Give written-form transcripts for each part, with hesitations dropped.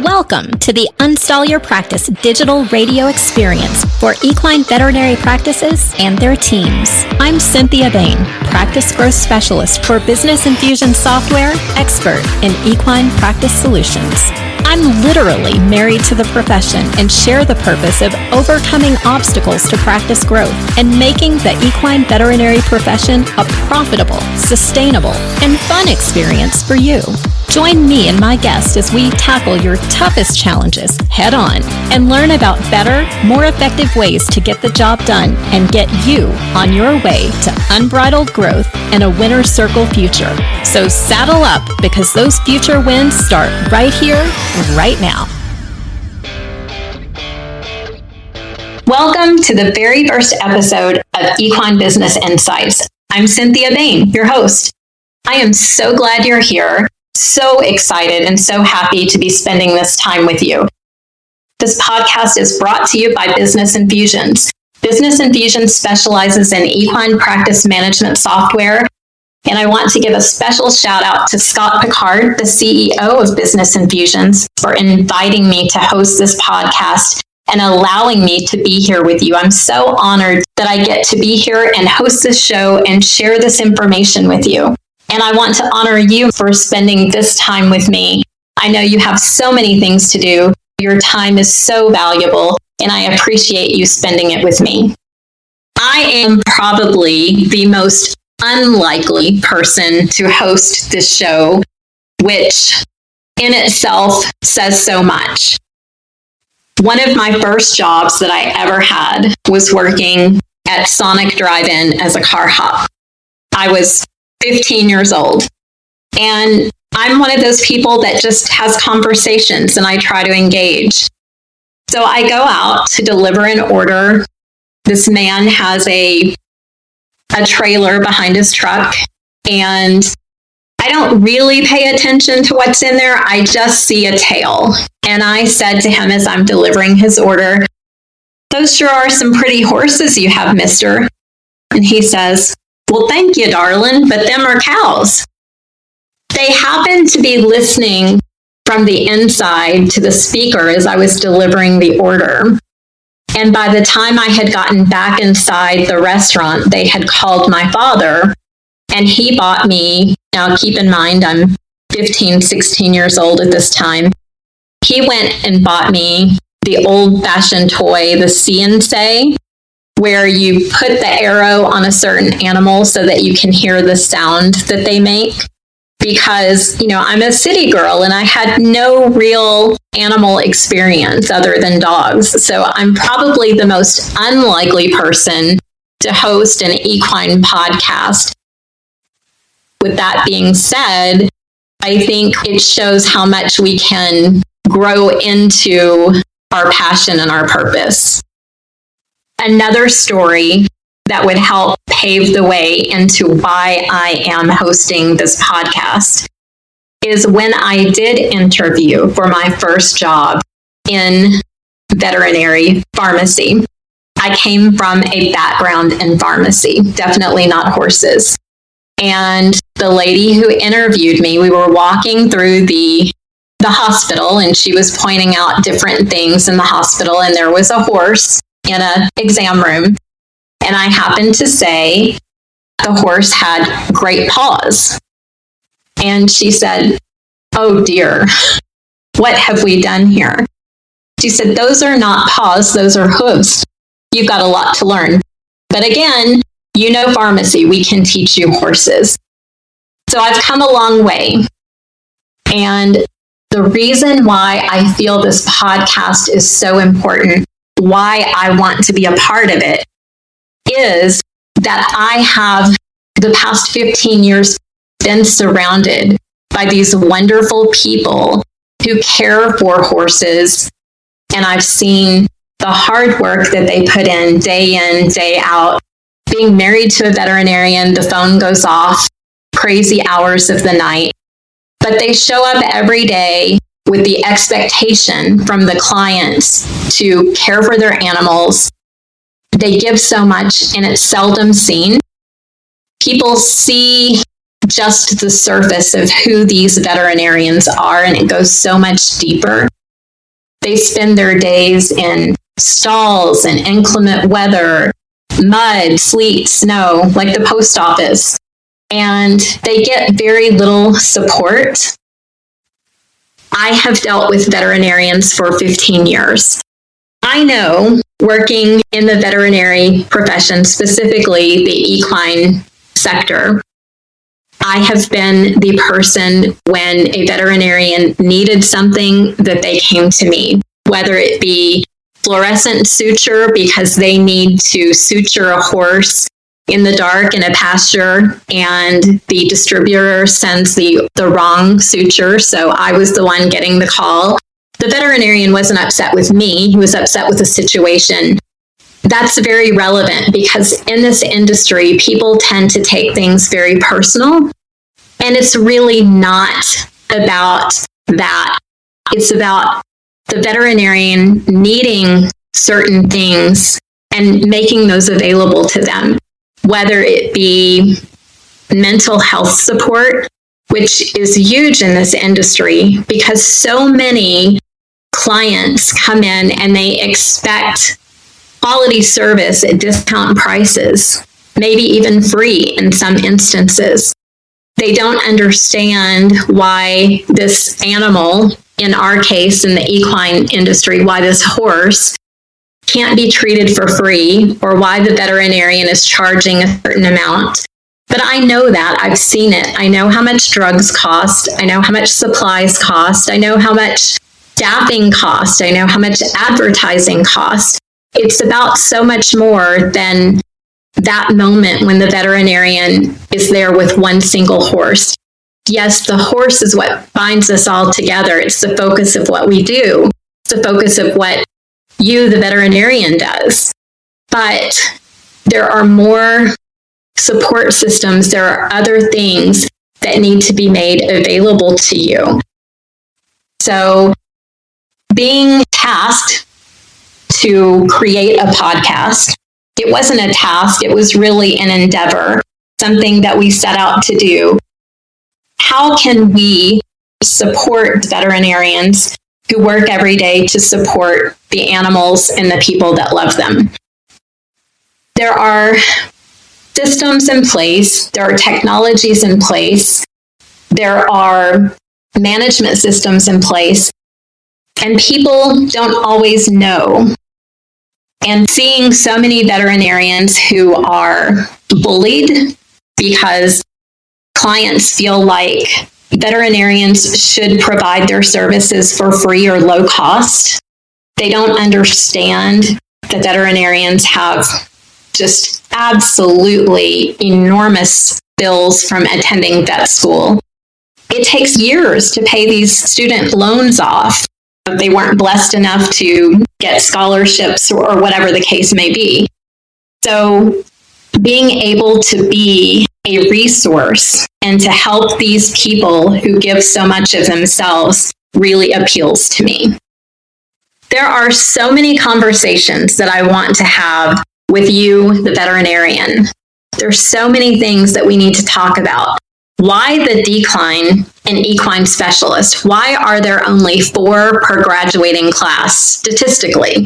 Welcome to the Unstall Your Practice digital radio experience for equine veterinary practices and their teams. I'm Cynthia Bain, Practice Growth Specialist for Business Infusion Software, expert in equine practice solutions. I'm literally married to the profession and share the purpose of overcoming obstacles to practice growth and making the equine veterinary profession a profitable, sustainable, and fun experience for you. Join me and my guests as we tackle your toughest challenges head on and learn about better, more effective ways to get the job done and get you on your way to unbridled growth and a winner's circle future. So saddle up because those future wins start right here, right now. Welcome to the very first episode of Equine Business Insights. I'm Cynthia Bain, your host. I am so glad you're here. So excited and so happy to be spending this time with you. This podcast is brought to you by Business Infusions. Business Infusions specializes in equine practice management software, and I want to give a special shout out to Scott Picard, the CEO of Business Infusions, for inviting me to host this podcast and allowing me to be here with you. I'm so honored that I get to be here and host this show and share this information with you. And I want to honor you for spending this time with me. I know you have so many things to do. Your time is so valuable, and I appreciate you spending it with me. I am probably the most unlikely person to host this show, which in itself says so much. One of my first jobs that I ever had was working at Sonic Drive-In as a car hop. I was 15 years old. And I'm one of those people that just has conversations and I try to engage. So I go out to deliver an order. This man has a trailer behind his truck and I don't really pay attention to what's in there. I just see a tail. And I said to him as I'm delivering his order, "Those sure are some pretty horses you have, mister." And he says, "Well, thank you, darling, but them are cows." They happened to be listening from the inside to the speaker as I was delivering the order. And by the time I had gotten back inside the restaurant, they had called my father, and he bought me, now keep in mind, I'm 15, 16 years old at this time. He went and bought me the old-fashioned toy, the See and Say, where you put the arrow on a certain animal so that you can hear the sound that they make. Because, I'm a city girl and I had no real animal experience other than dogs. So I'm probably the most unlikely person to host an equine podcast. With that being said, I think it shows how much we can grow into our passion and our purpose. Another story that would help pave the way into why I am hosting this podcast is when I did interview for my first job in veterinary pharmacy. I came from a background in pharmacy, definitely not horses. And the lady who interviewed me, we were walking through the hospital and she was pointing out different things in the hospital, and there was a horse in an exam room. And I happened to say the horse had great paws. And she said, "Oh dear, what have we done here?" She said, "Those are not paws, those are hooves. You've got a lot to learn. But again, pharmacy, we can teach you horses." So I've come a long way. And the reason why I feel this podcast is so important, why I want to be a part of it, is that I have the past 15 years been surrounded by these wonderful people who care for horses. And I've seen the hard work that they put in, day out. Being married to a veterinarian, the phone goes off, crazy hours of the night. But they show up every day with the expectation from the clients to care for their animals. They give so much, and it's seldom seen. People see just the surface of who these veterinarians are, and it goes so much deeper. They spend their days in stalls and inclement weather, mud, sleet, snow, like the post office, and they get very little support. I have dealt with veterinarians for 15 years. I know, working in the veterinary profession, specifically the equine sector, I have been the person when a veterinarian needed something that they came to me, whether it be fluorescent suture because they need to suture a horse in the dark in a pasture and the distributor sends the wrong suture. So I was the one getting the call. The veterinarian wasn't upset with me. He was upset with the situation. That's very relevant because in this industry, people tend to take things very personal. And it's really not about that. It's about the veterinarian needing certain things and making those available to them, whether it be mental health support, which is huge in this industry because so many clients come in and they expect quality service at discount prices, maybe even free in some instances. They don't understand why this animal, in our case, in the equine industry, why this horse can't be treated for free or why the veterinarian is charging a certain amount. But I know that. I've seen it. I know how much drugs cost. I know how much supplies cost. I know how much staffing cost. I know how much advertising cost. It's about so much more than that moment when the veterinarian is there with one single horse. Yes, the horse is what binds us all together. It's the focus of what we do. It's the focus of what you, the veterinarian, does. But there are more support systems. There are other things that need to be made available to you. So being tasked to create a podcast, it wasn't a task, it was really an endeavor, something that we set out to do. How can we support veterinarians who work every day to support the animals and the people that love them? There are systems in place, there are technologies in place, there are management systems in place, and people don't always know. And seeing so many veterinarians who are bullied because clients feel like veterinarians should provide their services for free or low cost. They don't understand that veterinarians have just absolutely enormous bills from attending vet school. It takes years to pay these student loans off if they weren't blessed enough to get scholarships or whatever the case may be. So being able to be a resource and to help these people who give so much of themselves really appeals to me. There are so many conversations that I want to have with you, the veterinarian. There's so many things that we need to talk about. Why the decline in equine specialists? Why are there only 4 per graduating class statistically?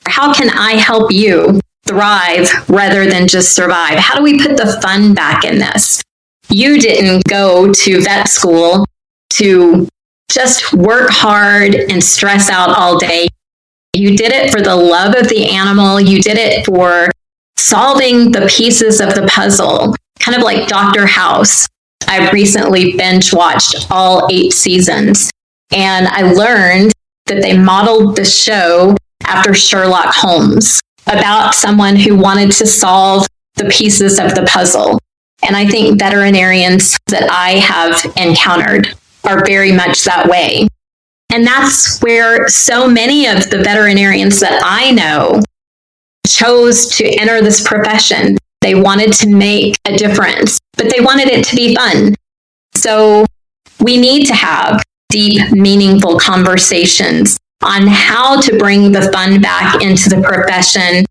How can I help you thrive rather than just survive? How do we put the fun back in this? You didn't go to vet school to just work hard and stress out all day. You did it for the love of the animal. You did it for solving the pieces of the puzzle, kind of like Dr. House. I've recently binge watched all 8 seasons, and I learned that they modeled the show after Sherlock Holmes, about someone who wanted to solve the pieces of the puzzle. And I think veterinarians that I have encountered are very much that way. And that's where so many of the veterinarians that I know chose to enter this profession. They wanted to make a difference, but they wanted it to be fun. So we need to have deep, meaningful conversations on how to bring the fun back into the profession,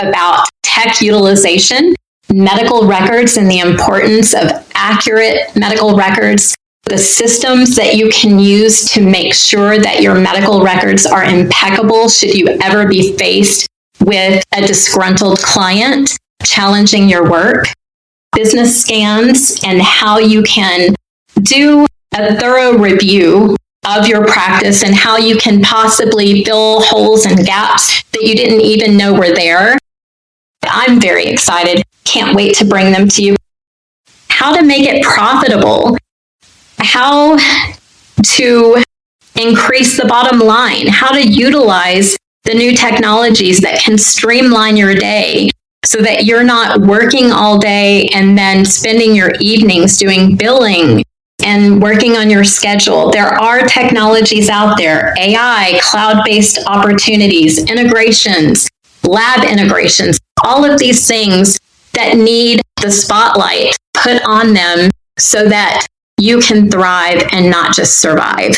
about tech utilization, medical records, and the importance of accurate medical records, the systems that you can use to make sure that your medical records are impeccable should you ever be faced with a disgruntled client challenging your work, business scans, and how you can do a thorough review of your practice and how you can possibly fill holes and gaps that you didn't even know were there. I'm very excited. Can't wait to bring them to you. How to make it profitable, how to increase the bottom line, how to utilize the new technologies that can streamline your day so that you're not working all day and then spending your evenings doing billing and working on your schedule. There are technologies out there, AI, cloud-based opportunities, integrations, lab integrations, all of these things that need the spotlight put on them so that you can thrive and not just survive.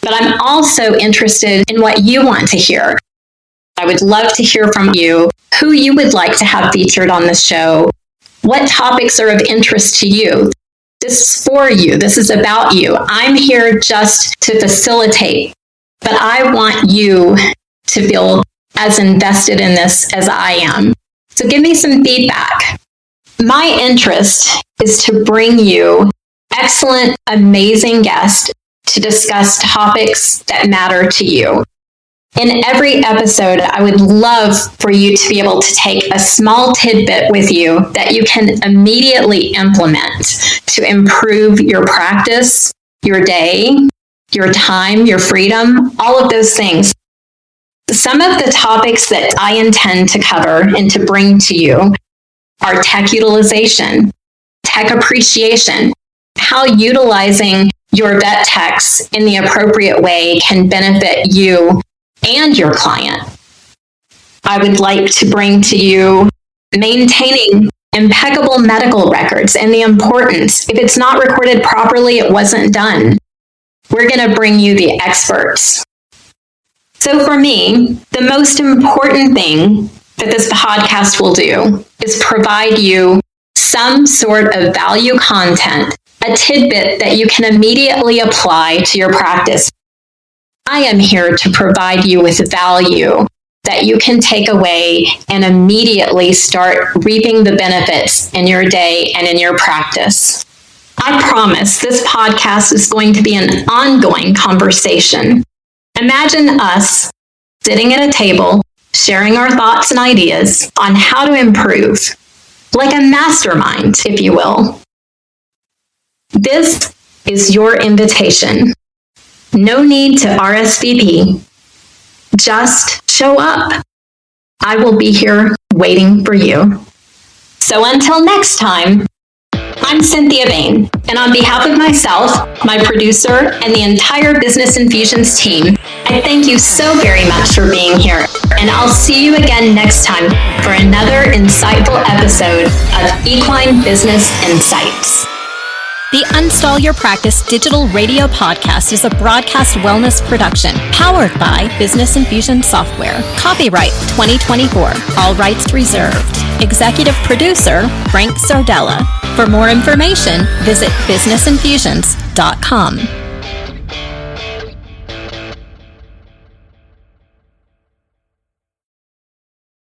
But I'm also interested in what you want to hear. I would love to hear from you who you would like to have featured on the show, what topics are of interest to you. This is for you. This is about you. I'm here just to facilitate, but I want you to feel as invested in this as I am. So give me some feedback. My interest is to bring you excellent, amazing guests to discuss topics that matter to you. In every episode, I would love for you to be able to take a small tidbit with you that you can immediately implement to improve your practice, your day, your time, your freedom, all of those things. Some of the topics that I intend to cover and to bring to you are tech utilization, tech appreciation, how utilizing your vet techs in the appropriate way can benefit you and your client. I would like to bring to you maintaining impeccable medical records and the importance. If it's not recorded properly, it wasn't done. We're going to bring you the experts. So for me, the most important thing that this podcast will do is provide you some sort of value content, a tidbit that you can immediately apply to your practice. I am here to provide you with value that you can take away and immediately start reaping the benefits in your day and in your practice. I promise this podcast is going to be an ongoing conversation. Imagine us sitting at a table, sharing our thoughts and ideas on how to improve, like a mastermind, if you will. This is your invitation. No need to RSVP. Just show up. I will be here waiting for you. So until next time, I'm Cynthia Bain, and on behalf of myself, my producer, and the entire Business Infusions team, I thank you so very much for being here, and I'll see you again next time for another insightful episode of Equine Business Insights. The Unstall Your Practice digital radio podcast is a broadcast wellness production powered by Business Infusion Software. Copyright 2024. All rights reserved. Executive producer Frank Sardella. For more information, visit businessinfusions.com.